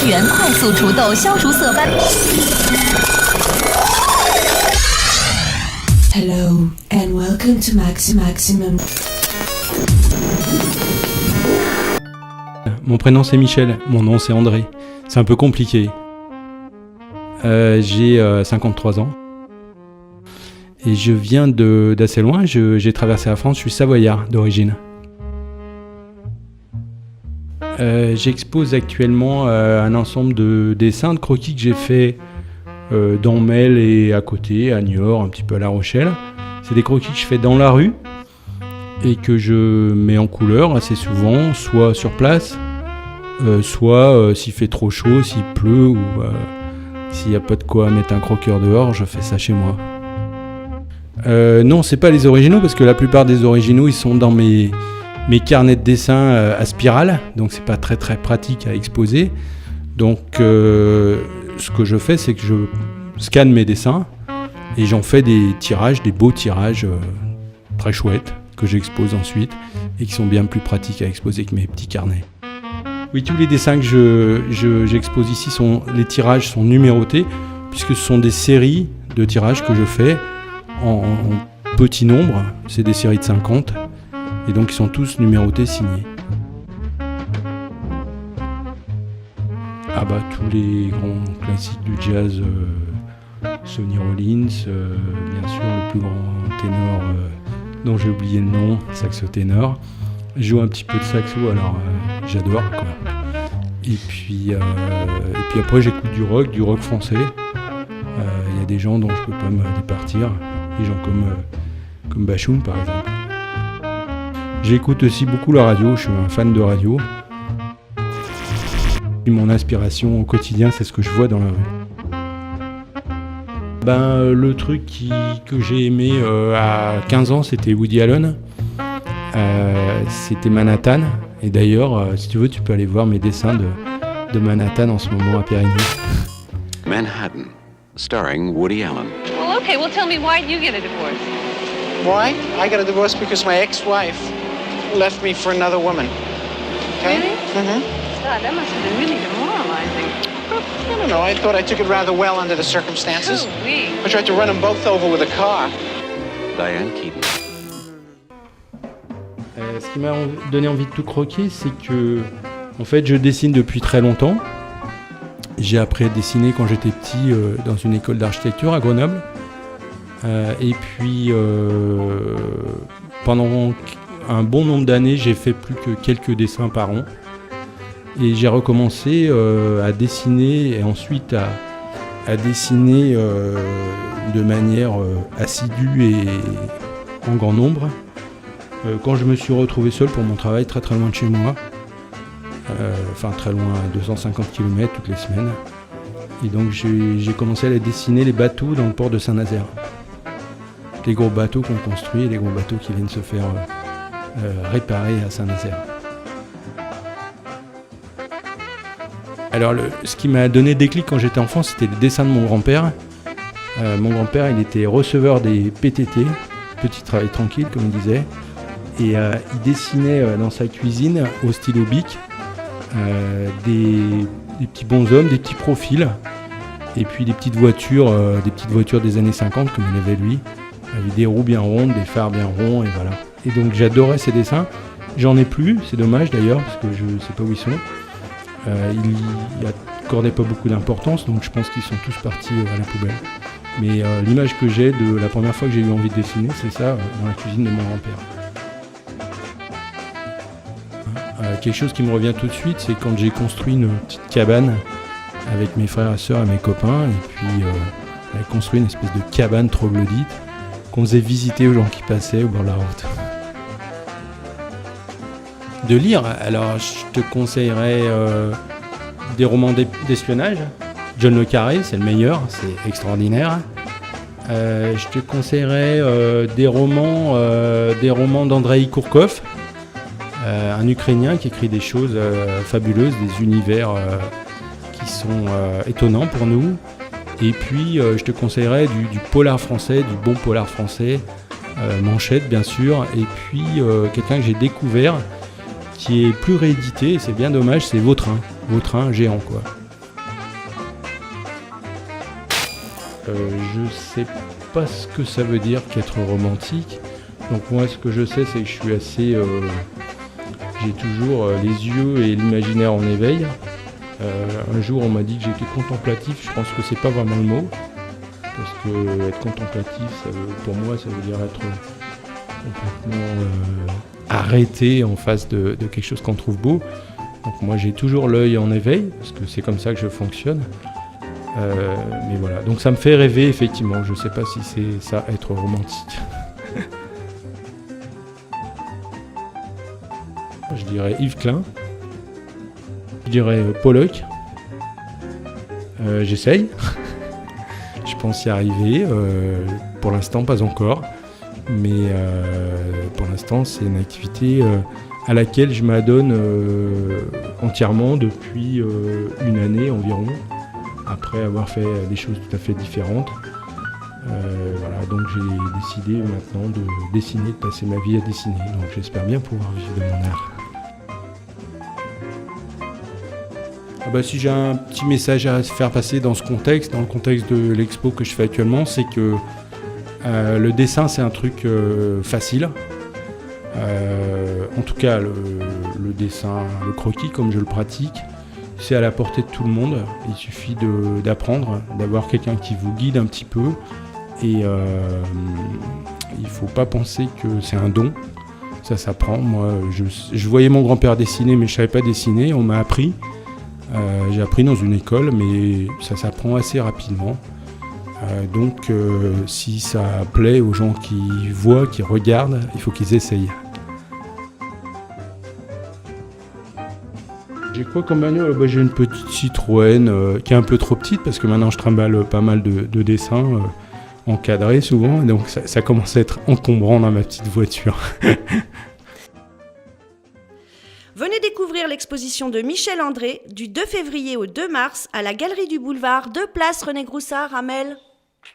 元快速除痘消除色斑。Hello and welcome to Maximum. Mon prénom c'est Michel, mon nom c'est André. C'est un peu compliqué. J'ai 53 ans. Et je viens d'assez loin, j'ai traversé la France, je suis savoyard d'origine. J'expose actuellement un ensemble de dessins, de croquis que j'ai fait dans Mel et à côté, à Niort, un petit peu à La Rochelle. C'est des croquis que je fais dans la rue et que je mets en couleur assez souvent, soit sur place, soit s'il fait trop chaud, s'il pleut ou s'il n'y a pas de quoi mettre un croqueur dehors, je fais ça chez moi. Non, c'est pas les originaux parce que la plupart des originaux ils sont dans mes carnets de dessin à spirale, donc c'est pas très très pratique à exposer. Donc ce que je fais, c'est que je scanne mes dessins et j'en fais des tirages, des beaux tirages très chouettes que j'expose ensuite et qui sont bien plus pratiques à exposer que mes petits carnets. Oui, tous les dessins que j'expose ici, les tirages sont numérotés puisque ce sont des séries de tirages que je fais en petit nombre, c'est des séries de 50 et donc ils sont tous numérotés, signés. Ah bah tous les grands classiques du jazz, Sonny Rollins, bien sûr le plus grand ténor dont j'ai oublié le nom, saxo-ténor. Je joue un petit peu de saxo, alors j'adore quoi. Et puis après j'écoute du rock français. Il y a des gens dont je peux pas me départir, des gens comme Bachoum par exemple. J'écoute aussi beaucoup la radio, je suis un fan de radio. Et mon inspiration au quotidien, c'est ce que je vois dans la rue. Le truc que j'ai aimé à 15 ans, c'était Woody Allen. C'était Manhattan. Et d'ailleurs, si tu veux, tu peux aller voir mes dessins de Manhattan en ce moment à Périgny. Manhattan, starring Woody Allen. Well, okay, well, tell me, why did you get a divorce? Why? I got a divorce because my ex-wife left me for another woman. Okay? Really? Mm-hmm. God, that must have been really demoralizing. I don't know. I thought I took it rather well under the circumstances. Ooh-wee. I tried to run them both over with a car. Diane Keaton. Ce qui m'a donné envie de tout croquer, c'est que en fait, je dessine depuis très longtemps. J'ai appris à dessiner quand j'étais petit dans une école d'architecture à Grenoble. Et puis, pendant un bon nombre d'années, j'ai fait plus que quelques dessins par an. Et j'ai recommencé à dessiner et ensuite à dessiner de manière assidue et en grand nombre. Quand je me suis retrouvé seul pour mon travail très très loin de chez moi, enfin très loin, à 250 km toutes les semaines. Et donc j'ai commencé à dessiner les bateaux dans le port de Saint-Nazaire. Les gros bateaux qu'on construit et les gros bateaux qui viennent se faire réparer à Saint-Nazaire. Alors ce qui m'a donné déclic quand j'étais enfant, c'était le dessin de mon grand-père. Mon grand-père, il était receveur des PTT, petit travail tranquille comme il disait. Et il dessinait dans sa cuisine au stylo Bic des petits bonshommes, des petits profils et puis des petites voitures des années 50 comme il avait lui, avec des roues bien rondes, des phares bien ronds et voilà. Et donc j'adorais ces dessins. J'en ai plus, c'est dommage d'ailleurs parce que je ne sais pas où ils sont. Il n'y accordait pas beaucoup d'importance, donc je pense qu'ils sont tous partis à la poubelle. Mais l'image que j'ai de la première fois que j'ai eu envie de dessiner, c'est ça, dans la cuisine de mon grand-père. Quelque chose qui me revient tout de suite, c'est quand j'ai construit une petite cabane avec mes frères et sœurs et mes copains, et puis on avait construit une espèce de cabane troglodyte qu'on faisait visiter aux gens qui passaient au bord de la route. De lire, alors je te conseillerais des romans d'espionnage. John le Carré, c'est le meilleur, c'est extraordinaire. Je te conseillerais des romans d'Andrei Kourkov, un Ukrainien qui écrit des choses fabuleuses, des univers qui sont étonnants pour nous. Et puis je te conseillerais du polar français, du bon polar français, Manchette bien sûr, et puis quelqu'un que j'ai découvert qui est plus réédité, et c'est bien dommage, c'est Vautrin géant quoi. je sais pas ce que ça veut dire qu'être romantique. Donc moi, ce que je sais, c'est que je suis assez... j'ai toujours les yeux et l'imaginaire en éveil. Un jour, on m'a dit que j'étais contemplatif. Je pense que c'est pas vraiment le mot. Parce que être contemplatif, pour moi, ça veut dire être complètement arrêté en face de quelque chose qu'on trouve beau. Donc moi, j'ai toujours l'œil en éveil, parce que c'est comme ça que je fonctionne. Mais voilà, donc ça me fait rêver, effectivement. Je sais pas si c'est ça, être romantique. Je dirais Yves Klein. Je dirais Pollock. J'essaye. Je pense y arriver. Pour l'instant, pas encore. Mais pour l'instant, c'est une activité à laquelle je m'adonne entièrement depuis une année environ, après avoir fait des choses tout à fait différentes. Voilà, donc j'ai décidé maintenant de dessiner, de passer ma vie à dessiner. Donc j'espère bien pouvoir vivre de mon art. Si j'ai un petit message à faire passer dans ce contexte, dans le contexte de l'expo que je fais actuellement, c'est que le dessin, c'est un truc facile. En tout cas, le dessin, le croquis, comme je le pratique, c'est à la portée de tout le monde. Il suffit d'apprendre, d'avoir quelqu'un qui vous guide un petit peu. Et il ne faut pas penser que c'est un don. Ça s'apprend. Moi, je voyais mon grand-père dessiner, mais je ne savais pas dessiner. On m'a appris. J'ai appris dans une école, mais ça s'apprend assez rapidement. Donc, si ça plaît aux gens qui voient, qui regardent, il faut qu'ils essayent. J'ai quoi comme bagnole ? J'ai une petite Citroën qui est un peu trop petite parce que maintenant je trimballe pas mal de dessins encadrés souvent. Donc ça commence à être encombrant dans ma petite voiture. Venez découvrir l'exposition de Michel André du 2 février au 2 mars à la Galerie du Boulevard, 2 place René Groussard à Melle.